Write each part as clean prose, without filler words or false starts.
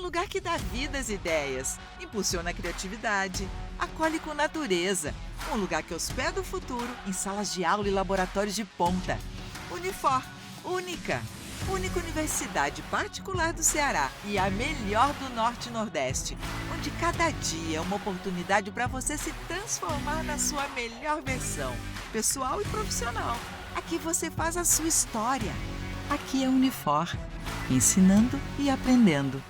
lugar que dá vida às ideias, impulsiona a criatividade, acolhe com natureza. Um lugar que hospeda o futuro em salas de aula e laboratórios de ponta. Unifor, única universidade particular do Ceará e a melhor do Norte e Nordeste, onde cada dia é uma oportunidade para você se transformar na sua melhor versão, pessoal e profissional. Aqui você faz a sua história. Aqui é Unifor, ensinando e aprendendo.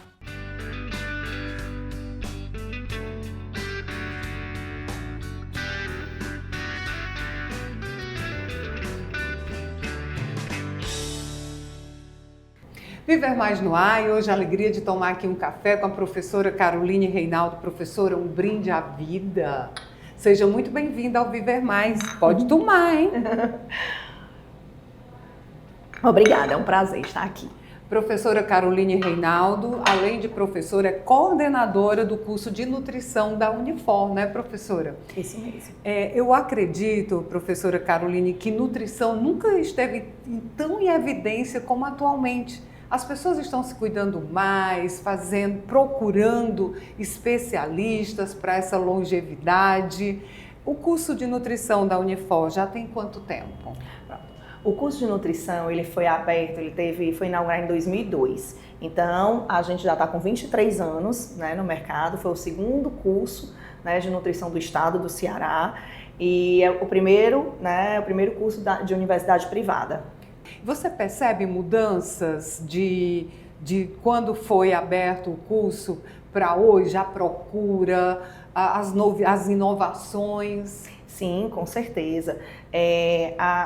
Viver Mais no ar, e hoje a alegria de tomar aqui um café com a professora Caroline Reinaldo. Professora, um brinde à vida. Seja muito bem-vinda ao Viver Mais. Pode tomar, hein? Obrigada, é um prazer estar aqui. Professora Caroline Reinaldo, além de professora, é coordenadora do curso de nutrição da Unifor, né, professora? Isso mesmo. Eu acredito, professora Caroline, que nutrição nunca esteve tão em evidência como atualmente. As pessoas estão se cuidando mais, procurando especialistas para essa longevidade. O curso de nutrição da Unifor já tem quanto tempo? O curso de nutrição, ele foi aberto, foi inaugurado em 2002. Então, a gente já está com 23 anos, né, no mercado. Foi o segundo curso, né, de nutrição do estado do Ceará. E é o primeiro curso de universidade privada. Você percebe mudanças de quando foi aberto o curso para hoje, a procura, as inovações? Sim, com certeza.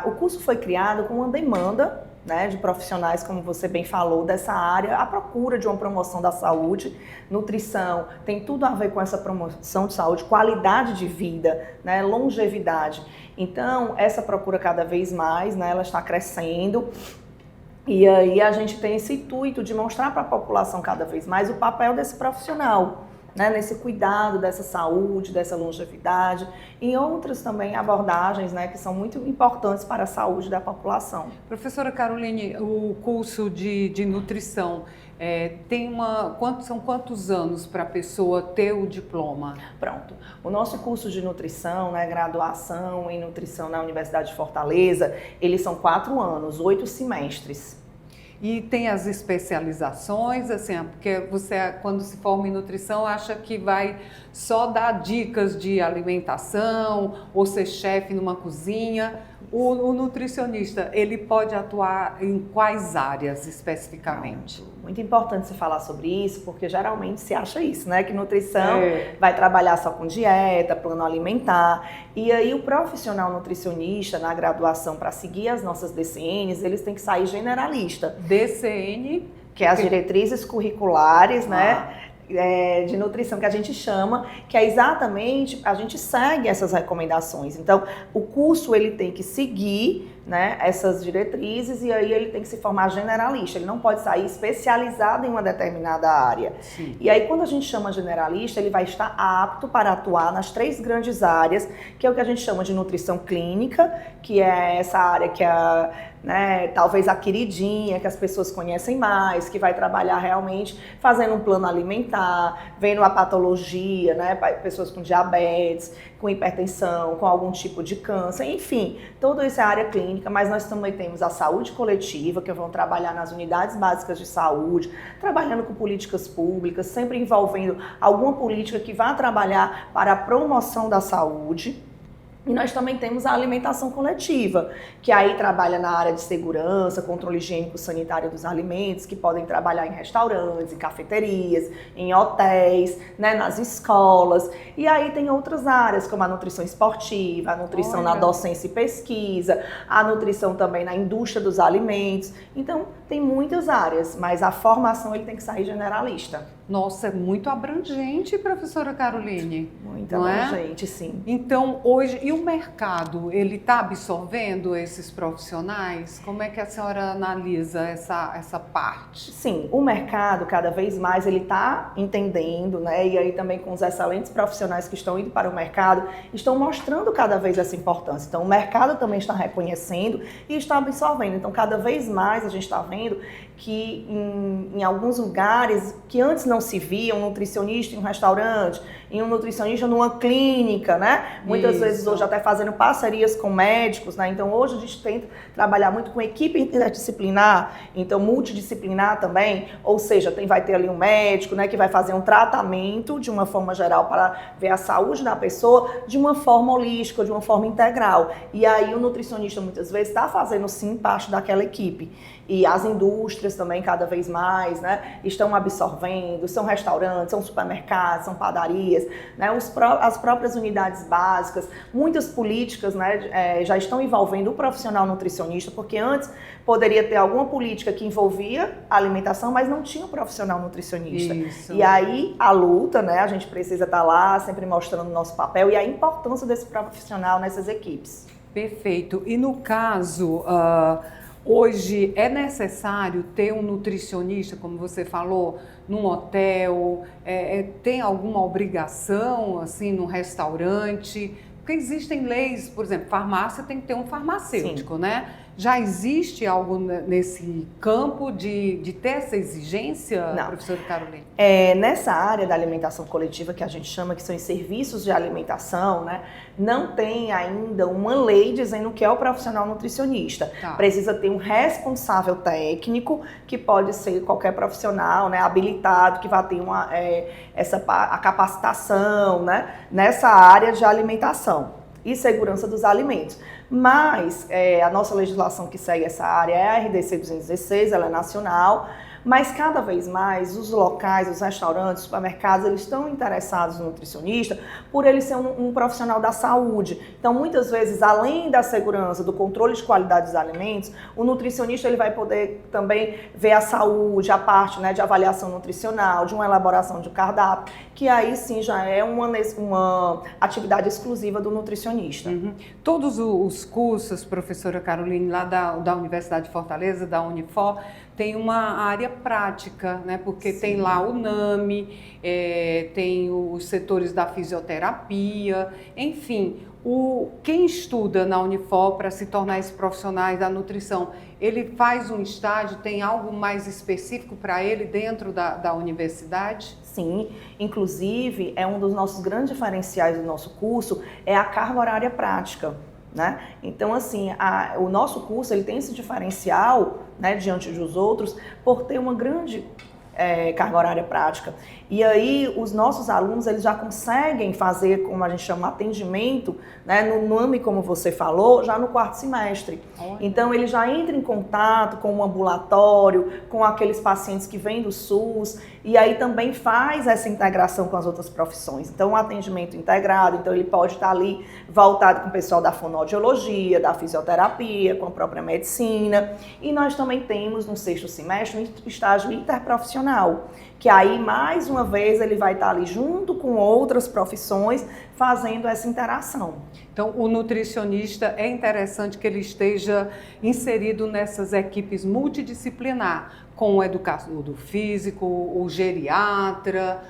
O curso foi criado com uma demanda, né, de profissionais, como você bem falou, dessa área, a procura de uma promoção da saúde. Nutrição tem tudo a ver com essa promoção de saúde, qualidade de vida, né, longevidade. Então, essa procura cada vez mais, né, ela está crescendo. E aí a gente tem esse intuito de mostrar para a população cada vez mais o papel desse profissional, né, nesse cuidado dessa saúde, dessa longevidade e outras também abordagens, né, que são muito importantes para a saúde da população. Professora Caroline, o curso de nutrição são quantos anos para a pessoa ter o diploma? Pronto. O nosso curso de nutrição, né, graduação em nutrição na Universidade de Fortaleza, eles são 4 anos, 8 semestres. E tem as especializações, assim, porque você, quando se forma em nutrição, acha que vai só dar dicas de alimentação ou ser chefe numa cozinha. O nutricionista, ele pode atuar em quais áreas especificamente? Muito importante você falar sobre isso, porque geralmente se acha isso, né? Que nutrição vai trabalhar só com dieta, plano alimentar. E aí o profissional nutricionista na graduação, para seguir as nossas DCNs, eles têm que sair generalista. DCN? Que é as diretrizes curriculares, né? De nutrição que a gente chama, que é exatamente, a gente segue essas recomendações. Então, o curso ele tem que seguir, né, essas diretrizes e aí ele tem que se formar generalista, ele não pode sair especializado em uma determinada área. Sim. E aí quando a gente chama generalista, ele vai estar apto para atuar nas 3 grandes áreas, que é o que a gente chama de nutrição clínica, que é essa área que é, né, talvez a queridinha, que as pessoas conhecem mais, que vai trabalhar realmente fazendo um plano alimentar, vendo a patologia, né, pessoas com diabetes, com hipertensão, com algum tipo de câncer, enfim, toda essa área clínica, mas nós também temos a saúde coletiva, que vão trabalhar nas unidades básicas de saúde, trabalhando com políticas públicas, sempre envolvendo alguma política que vá trabalhar para a promoção da saúde. E nós também temos a alimentação coletiva, que aí trabalha na área de segurança, controle higiênico sanitário dos alimentos, que podem trabalhar em restaurantes, em cafeterias, em hotéis, né, nas escolas. E aí tem outras áreas, como a nutrição esportiva, a nutrição na docência e pesquisa, a nutrição também na indústria dos alimentos. Então, tem muitas áreas, mas a formação ele tem que sair generalista. Nossa, é muito abrangente, professora Caroline. Muito abrangente, sim. Então, hoje, e o mercado, ele está absorvendo esses profissionais? Como é que a senhora analisa essa parte? Sim, o mercado, cada vez mais, ele está entendendo, né? E aí também com os excelentes profissionais que estão indo para o mercado, estão mostrando cada vez essa importância. Então, o mercado também está reconhecendo e está absorvendo. Então, cada vez mais a gente está vendo que em alguns lugares que antes não se via, um nutricionista em um restaurante, em um nutricionista numa clínica, né? Muitas vezes hoje até fazendo parcerias com médicos, né? Então hoje a gente tenta trabalhar muito com equipe interdisciplinar, então multidisciplinar também, ou seja, vai ter ali um médico, né, que vai fazer um tratamento de uma forma geral para ver a saúde da pessoa de uma forma holística, de uma forma integral. E aí o nutricionista muitas vezes está fazendo sim parte daquela equipe. E as indústrias também cada vez mais, né, estão absorvendo, são restaurantes, são supermercados, são padarias, né, as próprias unidades básicas, muitas políticas, né, já estão envolvendo o profissional nutricionista, porque antes poderia ter alguma política que envolvia a alimentação, mas não tinha um profissional nutricionista. Isso. E aí a luta, né, a gente precisa estar lá sempre mostrando o nosso papel e a importância desse profissional nessas equipes. Perfeito. E no caso... hoje é necessário ter um nutricionista, como você falou, num hotel? Tem alguma obrigação, assim, num restaurante? Porque existem leis, por exemplo, farmácia tem que ter um farmacêutico, sim, né? Já existe algo nesse campo de ter essa exigência, não, professora Caroline? Nessa área da alimentação coletiva, que a gente chama, que são os serviços de alimentação, né, não tem ainda uma lei dizendo que é o profissional nutricionista. Tá. Precisa ter um responsável técnico, que pode ser qualquer profissional, né, habilitado, que vai ter a capacitação, né, nessa área de alimentação e segurança dos alimentos. Mas a nossa legislação que segue essa área é a RDC 216, ela é nacional, mas cada vez mais os locais, os restaurantes, os supermercados, eles estão interessados no nutricionista por ele ser um profissional da saúde. Então, muitas vezes, além da segurança, do controle de qualidade dos alimentos, o nutricionista ele vai poder também ver a saúde, a parte, né, de avaliação nutricional, de uma elaboração de cardápio, que aí sim já é uma atividade exclusiva do nutricionista. Uhum. Todos os cursos, professora Caroline, lá da Universidade de Fortaleza, da Unifor, tem uma área prática, né? Porque sim, tem lá o NAMI, tem os setores da fisioterapia, enfim, quem estuda na Unifor para se tornar esses profissionais da nutrição, ele faz um estágio, tem algo mais específico para ele dentro da universidade? Sim, inclusive é um dos nossos grandes diferenciais do nosso curso, é a carga horária prática. Né? Então, assim, o nosso curso ele tem esse diferencial, né, diante dos outros por ter uma grande carga horária prática. E aí os nossos alunos eles já conseguem fazer, como a gente chama, atendimento, né, no NAMI, como você falou, já no quarto semestre. Olha. Então ele já entra em contato com o ambulatório, com aqueles pacientes que vêm do SUS, e aí também faz essa integração com as outras profissões. Então um atendimento integrado, então ele pode estar ali voltado com o pessoal da fonoaudiologia, da fisioterapia, com a própria medicina. E nós também temos no sexto semestre um estágio interprofissional, que aí, mais uma vez, ele vai estar ali junto com outras profissões, fazendo essa interação. Então, o nutricionista, é interessante que ele esteja inserido nessas equipes multidisciplinar, com o educador do físico, o geriatra.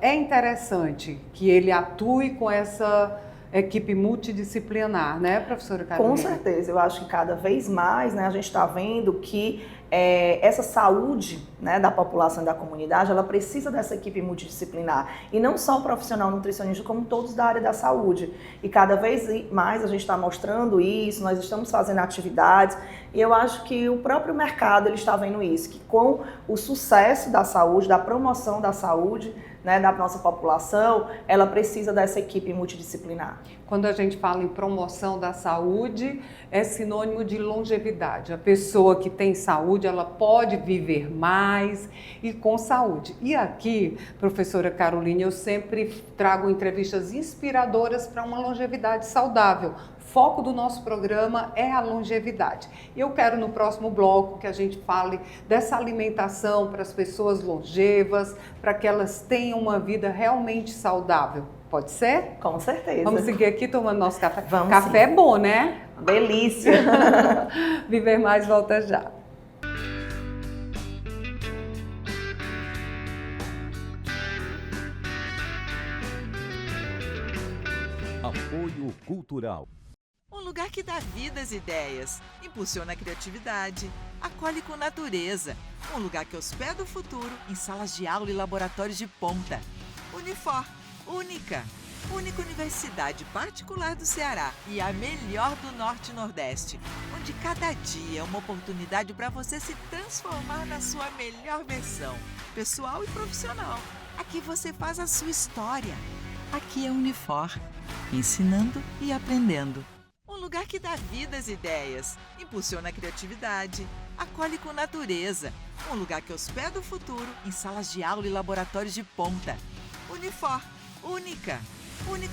É interessante que ele atue com essa equipe multidisciplinar, né, professora Carolina? Com certeza, eu acho que cada vez mais, né, a gente está vendo que essa saúde, né, da população e da comunidade, ela precisa dessa equipe multidisciplinar. E não só o profissional nutricionista, como todos da área da saúde. E cada vez mais a gente está mostrando isso, nós estamos fazendo atividades, e eu acho que o próprio mercado ele está vendo isso, que com o sucesso da saúde, da promoção da saúde, né, da nossa população, ela precisa dessa equipe multidisciplinar. Quando a gente fala em promoção da saúde, é sinônimo de longevidade. A pessoa que tem saúde, ela pode viver mais e com saúde. E aqui, professora Caroline, eu sempre trago entrevistas inspiradoras para uma longevidade saudável. O foco do nosso programa é a longevidade. E eu quero no próximo bloco que a gente fale dessa alimentação para as pessoas longevas, para que elas tenham uma vida realmente saudável. Pode ser? Com certeza. Vamos seguir aqui tomando nosso café. Vamos café é bom, né? Delícia. Viver Mais volta já. Apoio Cultural. Um lugar que dá vida às ideias, impulsiona a criatividade, acolhe com natureza. Um lugar que hospeda o futuro em salas de aula e laboratórios de ponta. Unifor, única universidade particular do Ceará e a melhor do Norte e Nordeste, onde cada dia é uma oportunidade para você se transformar na sua melhor versão, pessoal e profissional. Aqui você faz a sua história. Aqui é Unifor, ensinando e aprendendo. Um lugar que dá vida às ideias, impulsiona a criatividade, acolhe com natureza. Um lugar que hospeda o futuro em salas de aula e laboratórios de ponta. Unifor, única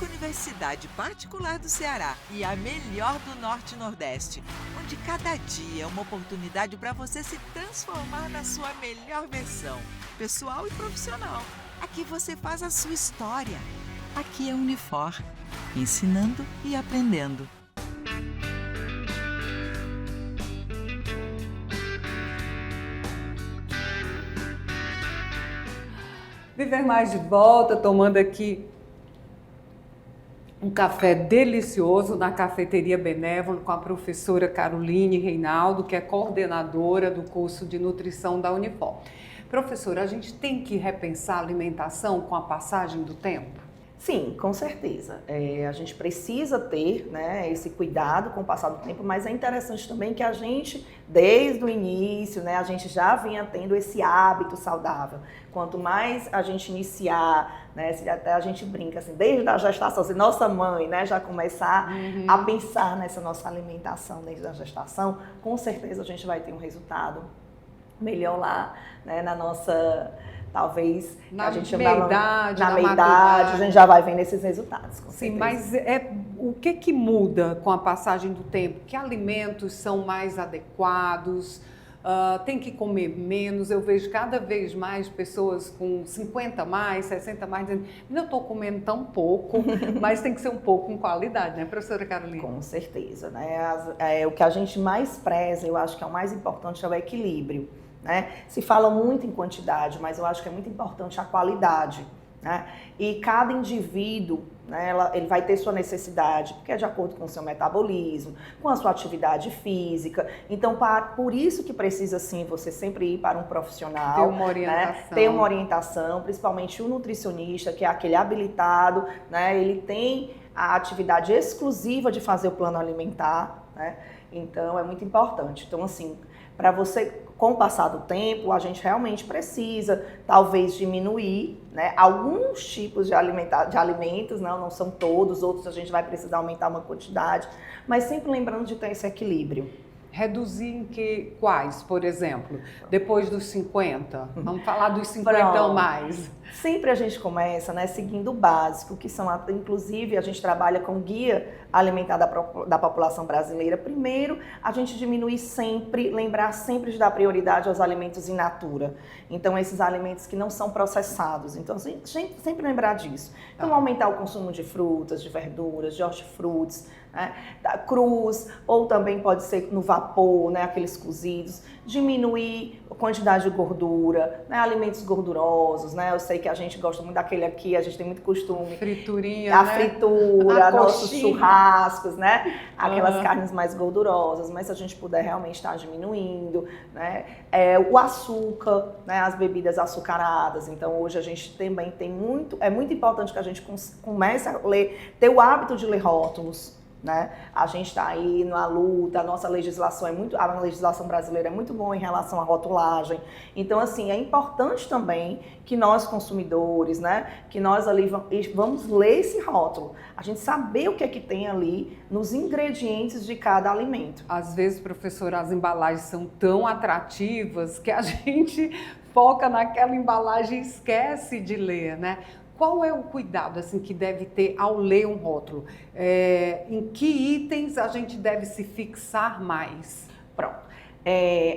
universidade particular do Ceará e a melhor do Norte e Nordeste, onde cada dia é uma oportunidade para você se transformar na sua melhor versão, pessoal e profissional. Aqui você faz a sua história. Aqui é Unifor, ensinando e aprendendo. Viver Mais de volta, tomando aqui um café delicioso na Cafeteria Benévola com a professora Caroline Reinaldo, que é coordenadora do curso de nutrição da Unifor. Professora, a gente tem que repensar a alimentação com a passagem do tempo? Sim, com certeza. A gente precisa ter, né, esse cuidado com o passar do tempo, mas é interessante também que a gente, desde o início, né, a gente já vinha tendo esse hábito saudável. Quanto mais a gente iniciar, né, até a gente brinca assim, desde a gestação, assim, nossa mãe, né, já começar a pensar nessa nossa alimentação desde a gestação, com certeza a gente vai ter um resultado melhor lá, né, na nossa... Talvez na a gente meia-idade, na meia-idade, a gente já vai vendo esses resultados. Com Sim, certeza. mas o que muda com a passagem do tempo? Que alimentos são mais adequados? Tem que comer menos? Eu vejo cada vez mais pessoas com 50 mais, 60 mais, dizendo, eu estou comendo tão pouco, mas tem que ser um pouco com qualidade, né, professora Carolina? Com certeza, né? O que a gente mais preza, eu acho que é o mais importante, é o equilíbrio. Né? Se fala muito em quantidade, mas eu acho que é muito importante a qualidade, né? E cada indivíduo, né, ele vai ter sua necessidade, porque é de acordo com o seu metabolismo, com a sua atividade física. Então, por isso que precisa sim você sempre ir para um profissional, ter uma orientação, né? Ter uma orientação, principalmente o nutricionista, que é aquele habilitado, né? Ele tem a atividade exclusiva de fazer o plano alimentar, né? Então é muito importante. Então, assim, para você, com o passar do tempo, a gente realmente precisa, talvez, diminuir, né, alguns tipos de alimentos, não são todos, outros a gente vai precisar aumentar uma quantidade, mas sempre lembrando de ter esse equilíbrio. Reduzir em quais, por exemplo? Depois dos 50? Vamos falar dos 50 Pronto. ou mais. Sempre a gente começa, né, seguindo o básico, que são, inclusive, a gente trabalha com guia alimentar da população brasileira. Primeiro, a gente diminuir sempre, lembrar sempre de dar prioridade aos alimentos in natura. Então, esses alimentos que não são processados. Então, sempre lembrar disso. Então, aumentar o consumo de frutas, de verduras, de hortifrutis, né, crus, ou também pode ser no vapor, né, aqueles cozidos. Diminuir a quantidade de gordura, né, alimentos gordurosos, né? Eu sei que a gente gosta muito daquele aqui, a gente tem muito costume. Friturinha, a né? fritura, A nossos coxinha. churrascos, né? Aquelas carnes mais gordurosas, mas se a gente puder realmente estar diminuindo, né? O açúcar, né? As bebidas açucaradas. Então hoje a gente também tem é muito importante que a gente comece a ter o hábito de ler rótulos. Né? A gente está aí na luta, a nossa legislação a legislação brasileira é muito boa em relação à rotulagem. Então, assim, é importante também que nós consumidores, né, que nós ali vamos ler esse rótulo, a gente saber o que é que tem ali nos ingredientes de cada alimento. Às vezes, professora, as embalagens são tão atrativas que a gente foca naquela embalagem e esquece de ler, né? Qual é o cuidado assim, que deve ter ao ler um rótulo? Em que itens a gente deve se fixar mais? Pronto.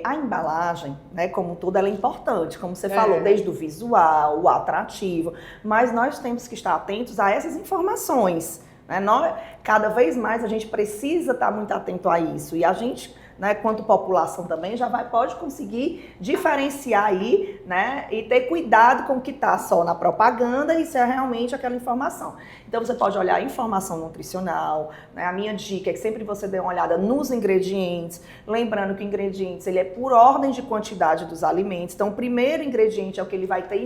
A embalagem, né, como toda, ela é importante, como você falou, desde o visual, o atrativo, mas nós temos que estar atentos a essas informações. Né? Cada vez mais a gente precisa estar muito atento a isso. E a gente, né, quanto população também, pode conseguir diferenciar aí, né, e ter cuidado com o que está só na propaganda e se é realmente aquela informação. Então você pode olhar a informação nutricional, né, a minha dica é que sempre você dê uma olhada nos ingredientes, lembrando que o ingredientes ele é por ordem de quantidade dos alimentos, então o primeiro ingrediente é o que ele vai ter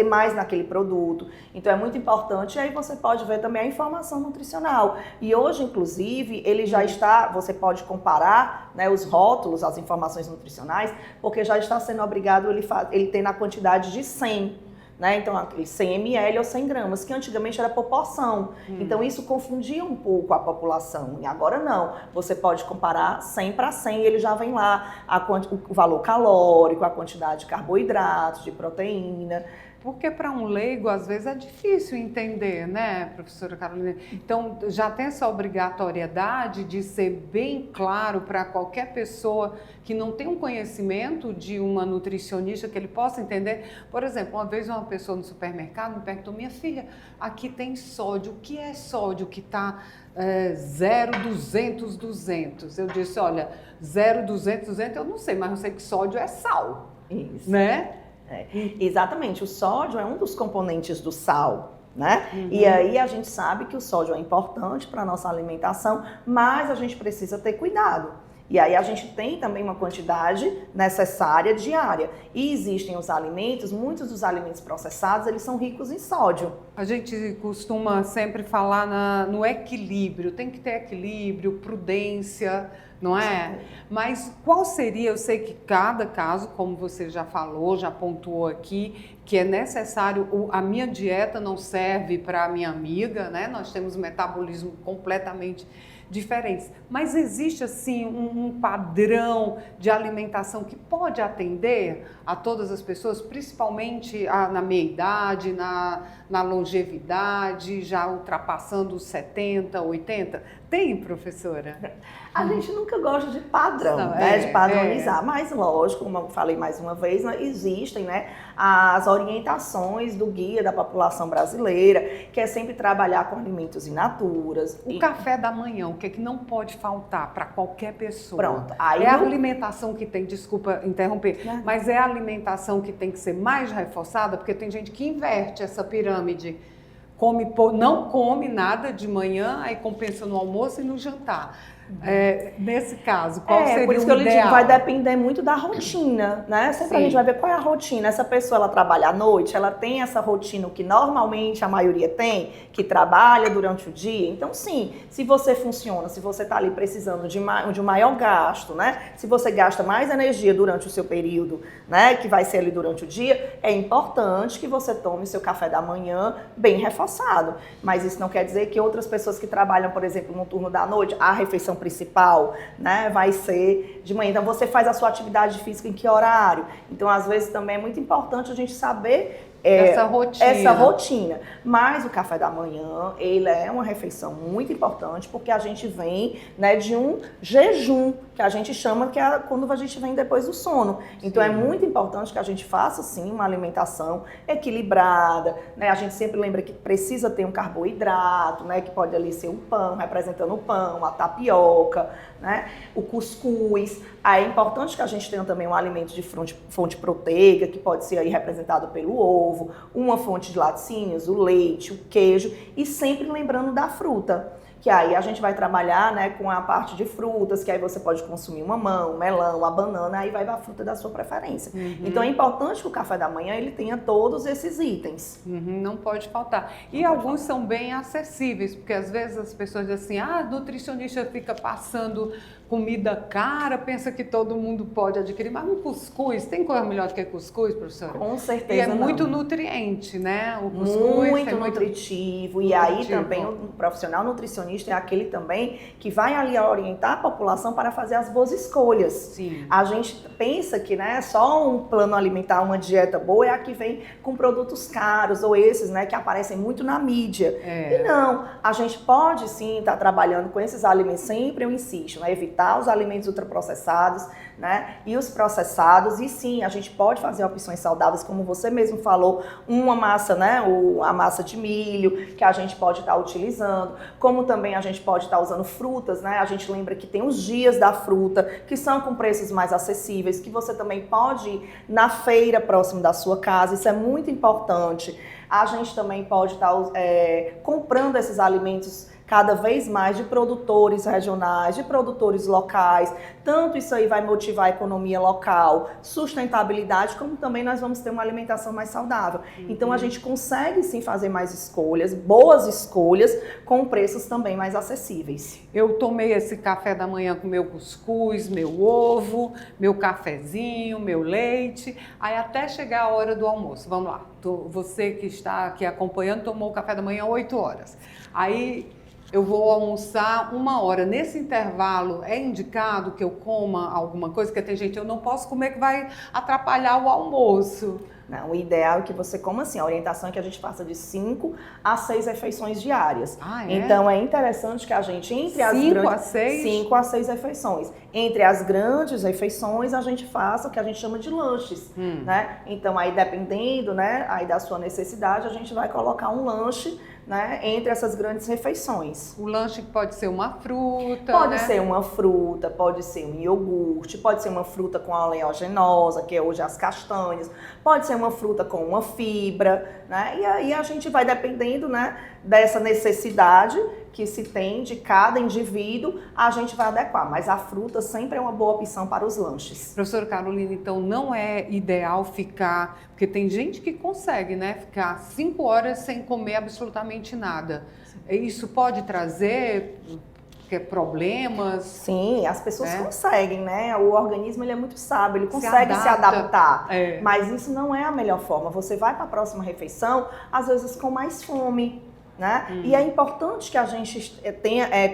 mais naquele produto, então é muito importante, e aí você pode ver também a informação nutricional, e hoje inclusive ele já está, você pode comparar, né, os rótulos, as informações nutricionais, porque já está sendo obrigado ele ter na quantidade de 100, né? Então, 100 ml ou 100 gramas, que antigamente era por porção. Então, isso confundia um pouco a população. E agora não. Você pode comparar 100 para 100 e ele já vem lá o valor calórico, a quantidade de carboidratos, de proteína. Porque para um leigo, às vezes, é difícil entender, né, professora Carolina? Então, já tem essa obrigatoriedade de ser bem claro para qualquer pessoa que não tem um conhecimento de uma nutricionista que ele possa entender. Por exemplo, uma vez uma pessoa no supermercado me perguntou: minha filha, aqui tem sódio, o que é sódio que está 0, 200, 200? Eu disse: olha, 0, 200, 200 eu não sei, mas eu sei que sódio é sal. Isso. Né? Exatamente, o sódio é um dos componentes do sal, né? E aí a gente sabe que o sódio é importante para a nossa alimentação, mas a gente precisa ter cuidado. E aí a gente tem também uma quantidade necessária diária. E existem os alimentos, muitos dos alimentos processados, eles são ricos em sódio. A gente costuma sempre falar no equilíbrio, tem que ter equilíbrio, prudência, não é? Mas qual seria, eu sei que cada caso, como você já falou, já pontuou aqui, que é necessário, a minha dieta não serve para a minha amiga, né? Nós temos um metabolismo completamente diferentes, mas existe assim um padrão de alimentação que pode atender a todas as pessoas, principalmente na meia-idade, na longevidade, já ultrapassando os 70, 80? Tem, professora? A gente nunca gosta de padrão, Não, né, de padronizar, mas lógico, como eu falei mais uma vez, existem, né, as orientações do Guia da População Brasileira, que é sempre trabalhar com alimentos in naturas. O café da manhã, o que é que não pode faltar para qualquer pessoa? Pronto. Aí a alimentação que tem, desculpa interromper, Não. mas é a alimentação que tem que ser mais reforçada, porque tem gente que inverte essa pirâmide. Não come nada de manhã, aí compensa no almoço e no jantar. Nesse caso, qual seria o ideal? Por isso que eu lhe digo, vai depender muito da rotina, né? Sempre a gente vai ver qual é a rotina. Essa pessoa, ela trabalha à noite, ela tem essa rotina que normalmente a maioria tem, que trabalha durante o dia. Então, sim, se você funciona, se você está ali precisando de um maior gasto, né? Se você gasta mais energia durante o seu período, né? Que vai ser ali durante o dia, é importante que você tome seu café da manhã bem reforçado. Mas isso não quer dizer que outras pessoas que trabalham, por exemplo, no turno da noite, a refeição principal, né, vai ser de manhã. Então, você faz a sua atividade física em que horário? Então, às vezes, também é muito importante a gente saber essa rotina. Mas o café da manhã, ele é uma refeição muito importante, porque a gente vem, né, de um jejum, que a gente chama, que é quando a gente vem depois do sono. Então, é muito importante que a gente faça, sim, uma alimentação equilibrada, né? A gente sempre lembra que precisa ter um carboidrato, né, que pode ali ser o pão, representando o pão, a tapioca, né, o cuscuz. Aí é importante que a gente tenha também um alimento de fonte proteica, que pode ser aí representado pelo ovo, uma fonte de laticínios, o leite, o queijo, e sempre lembrando da fruta. Que aí a gente vai trabalhar, né, com a parte de frutas, que aí você pode consumir um mamão, um melão, a banana, aí vai a fruta da sua preferência. Então é importante que o café da manhã ele tenha todos esses itens. Não pode faltar. E alguns são bem acessíveis, porque às vezes as pessoas dizem assim, nutricionista fica passando comida cara, pensa que todo mundo pode adquirir, mas um cuscuz, tem coisa melhor do que cuscuz, professora? Com certeza. E é não. muito nutriente, né? O cuscuz muito nutritivo. E aí também o profissional nutricionista é aquele também que vai ali orientar a população para fazer as boas escolhas. Sim. A gente pensa que, né, só um plano alimentar, uma dieta boa é a que vem com produtos caros ou esses, né, que aparecem muito na mídia. E não, a gente pode sim estar trabalhando com esses alimentos, sempre eu insisto, né, evitar evitar os alimentos ultraprocessados, né, e os processados. E sim, a gente pode fazer opções saudáveis, como você mesmo falou, uma massa, né, a massa de milho, que a gente pode estar utilizando, como também a gente pode estar usando frutas, né, a gente lembra que tem os dias da fruta, que são com preços mais acessíveis, que você também pode ir na feira próximo da sua casa, isso é muito importante. A gente também pode estar comprando esses alimentos cada vez mais de produtores regionais, de produtores locais. Tanto isso aí vai motivar a economia local, sustentabilidade, como também nós vamos ter uma alimentação mais saudável. Então a gente consegue sim fazer mais escolhas, boas escolhas, com preços também mais acessíveis. Eu tomei esse café da manhã com meu cuscuz, meu ovo, meu cafezinho, meu leite, aí até chegar a hora do almoço. Vamos lá, você que está aqui acompanhando tomou o café da manhã 8 horas. Aí eu vou almoçar 1 hora. Nesse intervalo, é indicado que eu coma alguma coisa? Porque tem gente, eu não posso comer que vai atrapalhar o almoço. Não, o ideal é que você coma assim. A orientação é que a gente faça de 5 a 6 refeições diárias. Ah, é? Então é interessante que a gente, entre as 5 a 6? 5 a 6 refeições. Entre as grandes refeições, a gente faça o que a gente chama de lanches, né? Então aí dependendo, né, aí da sua necessidade, a gente vai colocar um lanche, né, entre essas grandes refeições. O lanche pode ser uma fruta, Pode né? ser uma fruta, pode ser um iogurte, pode ser uma fruta com oleaginosa, que é hoje as castanhas, pode ser uma fruta com uma fibra, né? E aí a gente vai dependendo, né, dessa necessidade que se tem de cada indivíduo, a gente vai adequar. Mas a fruta sempre é uma boa opção para os lanches. Professora Carolina, então não é ideal ficar, porque tem gente que consegue, né, ficar 5 horas sem comer absolutamente nada. Isso pode trazer problemas? Sim, as pessoas conseguem, né? O organismo ele é muito sábio, ele Se consegue se adaptar. É. Mas isso não é a melhor forma. Você vai para a próxima refeição, às vezes com mais fome, né? E é importante que a gente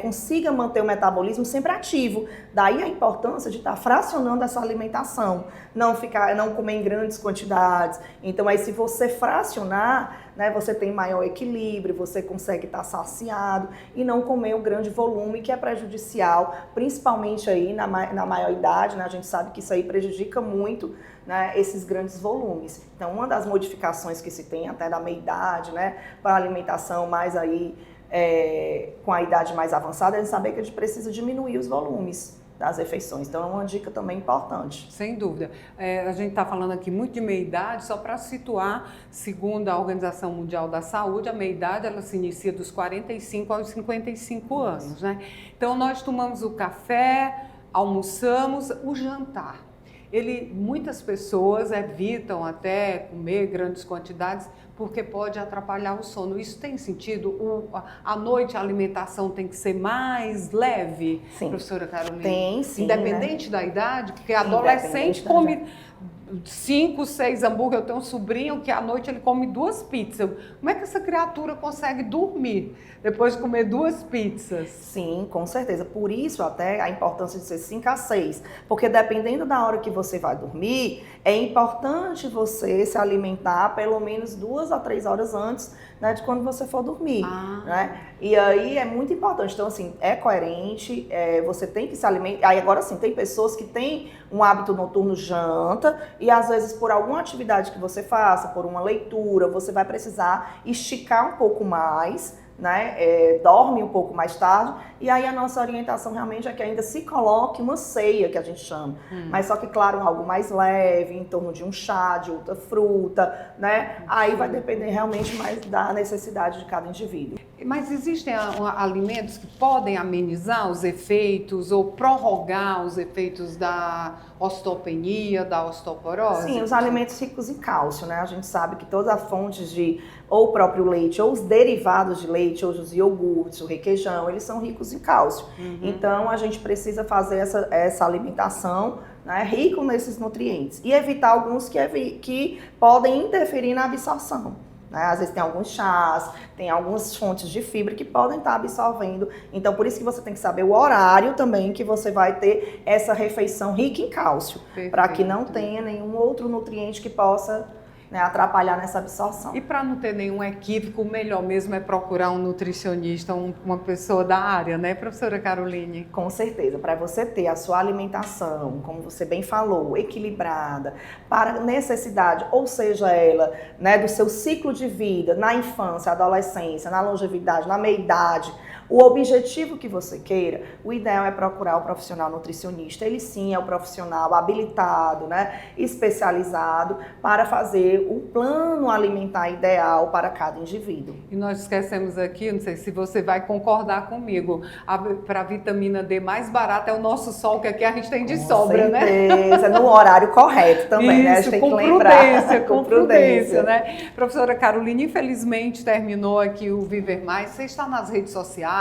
consiga manter o metabolismo sempre ativo. Daí a importância de estar fracionando essa alimentação, não comer em grandes quantidades. Então aí se você fracionar, né, você tem maior equilíbrio, você consegue estar saciado e não comer o grande volume, que é prejudicial, principalmente aí na maior idade, né? A gente sabe que isso aí prejudica muito, né, esses grandes volumes. Então, uma das modificações que se tem até da meia-idade, né, para a alimentação mais aí, com a idade mais avançada, é saber que a gente precisa diminuir os volumes das refeições. Então, é uma dica também importante. Sem dúvida. A gente está falando aqui muito de meia-idade, só para situar, segundo a Organização Mundial da Saúde, a meia-idade ela se inicia dos 45 aos 55 anos, né? Então, nós tomamos o café, almoçamos, o jantar. Muitas pessoas evitam até comer grandes quantidades porque pode atrapalhar o sono. Isso tem sentido? À noite a alimentação tem que ser mais leve, Sim. Professora Carolina? Tem, sim. Independente, né, da idade, porque adolescente come 5, 6 hambúrguer. Eu tenho um sobrinho que à noite ele come 2 pizzas. Como é que essa criatura consegue dormir depois de comer 2 pizzas? Sim, com certeza. Por isso até a importância de ser 5 a 6. Porque dependendo da hora que você vai dormir, é importante você se alimentar pelo menos 2 a 3 horas antes, né, de quando você for dormir. Né? E aí é muito importante. Então, assim, é coerente, você tem que se alimentar. Aí agora sim, tem pessoas que têm um hábito noturno, janta, e às vezes por alguma atividade que você faça, por uma leitura, você vai precisar esticar um pouco mais, né? Dorme um pouco mais tarde, e aí a nossa orientação realmente é que ainda se coloque uma ceia, que a gente chama, mas só que, claro, algo mais leve, em torno de um chá, de outra fruta, né? Aí vai depender realmente mais da necessidade de cada indivíduo. Mas existem alimentos que podem amenizar os efeitos ou prorrogar os efeitos da osteopenia, da osteoporose? Sim, os alimentos ricos em cálcio, né? A gente sabe que todas as fontes de ou o próprio leite, ou os derivados de leite, ou os iogurtes, o requeijão, eles são ricos em cálcio. Então, a gente precisa fazer essa alimentação, né, rico nesses nutrientes e evitar alguns que podem interferir na absorção. Né? Às vezes tem alguns chás, tem algumas fontes de fibra que podem estar absorvendo. Então, por isso que você tem que saber o horário também que você vai ter essa refeição rica em cálcio, para que não tenha nenhum outro nutriente que possa né, atrapalhar nessa absorção. E para não ter nenhum equívoco, o melhor mesmo é procurar um nutricionista, uma pessoa da área, né, professora Caroline? Com certeza, para você ter a sua alimentação, como você bem falou, equilibrada, para necessidade, ou seja ela, né, do seu ciclo de vida, na infância, adolescência, na longevidade, na meia-idade, o objetivo que você queira, o ideal é procurar o profissional nutricionista. Ele sim é o profissional habilitado, né, especializado para fazer o plano alimentar ideal para cada indivíduo. E nós esquecemos aqui, não sei se você vai concordar comigo, para a vitamina D mais barata é o nosso sol, que aqui a gente tem de sobra, né? Com certeza, no horário correto também, né? A gente tem que lembrar. Com prudência, né? Professora Caroline, infelizmente terminou aqui o Viver Mais. Você está nas redes sociais,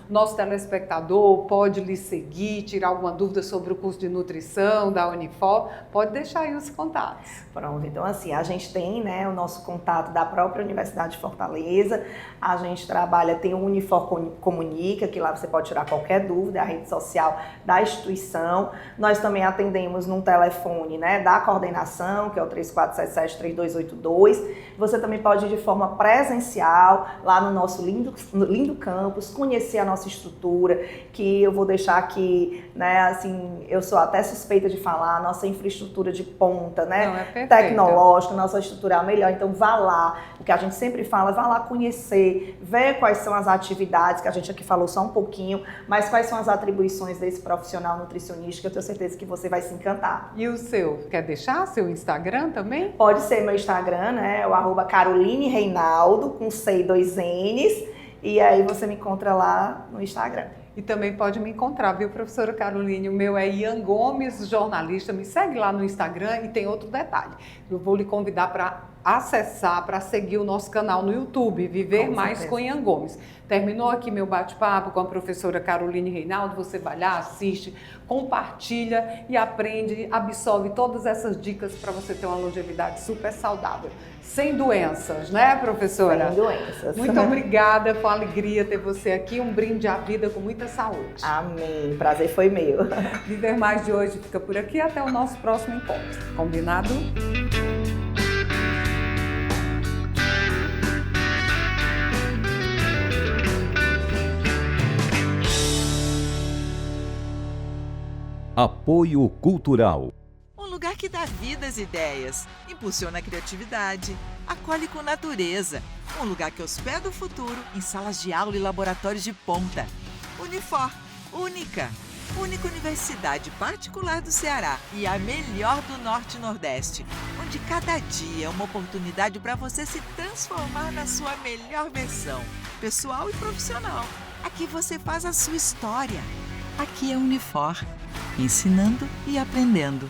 nosso telespectador pode lhe seguir, tirar alguma dúvida sobre o curso de nutrição da Unifor, pode deixar aí os contatos. Pronto, então assim, a gente tem, né, o nosso contato da própria Universidade de Fortaleza, a gente trabalha, tem o Unifor Comunica, que lá você pode tirar qualquer dúvida, é a rede social da instituição. Nós também atendemos num telefone, né, da coordenação, que é o 3477-3282. Você também pode ir de forma presencial, lá no nosso lindo campus, conhecer a nossa estrutura, que eu vou deixar aqui, né, assim, eu sou até suspeita de falar, a nossa infraestrutura de ponta, né? Não, é perfeita. Tecnológica, nossa estrutura é melhor, então vá lá, o que a gente sempre fala, vá lá conhecer, ver quais são as atividades, que a gente aqui falou só um pouquinho, mas quais são as atribuições desse profissional nutricionista, que eu tenho certeza que você vai se encantar. E o seu? Quer deixar seu Instagram também? Pode ser meu Instagram, né, o @Caroline Reinaldo, com C e 2 N's, e aí você me encontra lá no Instagram. E também pode me encontrar, viu, professora Caroline? O meu é Ian Gomes, jornalista. Me segue lá no Instagram e tem outro detalhe. Eu vou lhe convidar para acessar, para seguir o nosso canal no YouTube, Viver Mais com Ian Gomes. Terminou aqui meu bate-papo com a professora Caroline Reinaldo. Você vai lá, assiste, compartilha e aprende, absorve todas essas dicas para você ter uma longevidade super saudável. Sem doenças, né, professora? Sem doenças. Muito obrigada, foi uma alegria ter você aqui, um brinde à vida com muita saúde. Amém, prazer foi meu. Viver Mais de hoje fica por aqui, até o nosso próximo encontro. Combinado? Apoio Cultural. Um lugar que dá vida às ideias, impulsiona a criatividade, acolhe com natureza. Um lugar que hospeda o futuro em salas de aula e laboratórios de ponta. Unifor, única universidade particular do Ceará e a melhor do Norte e Nordeste, onde cada dia é uma oportunidade para você se transformar na sua melhor versão, pessoal e profissional. Aqui você faz a sua história. Aqui é Unifor, ensinando e aprendendo.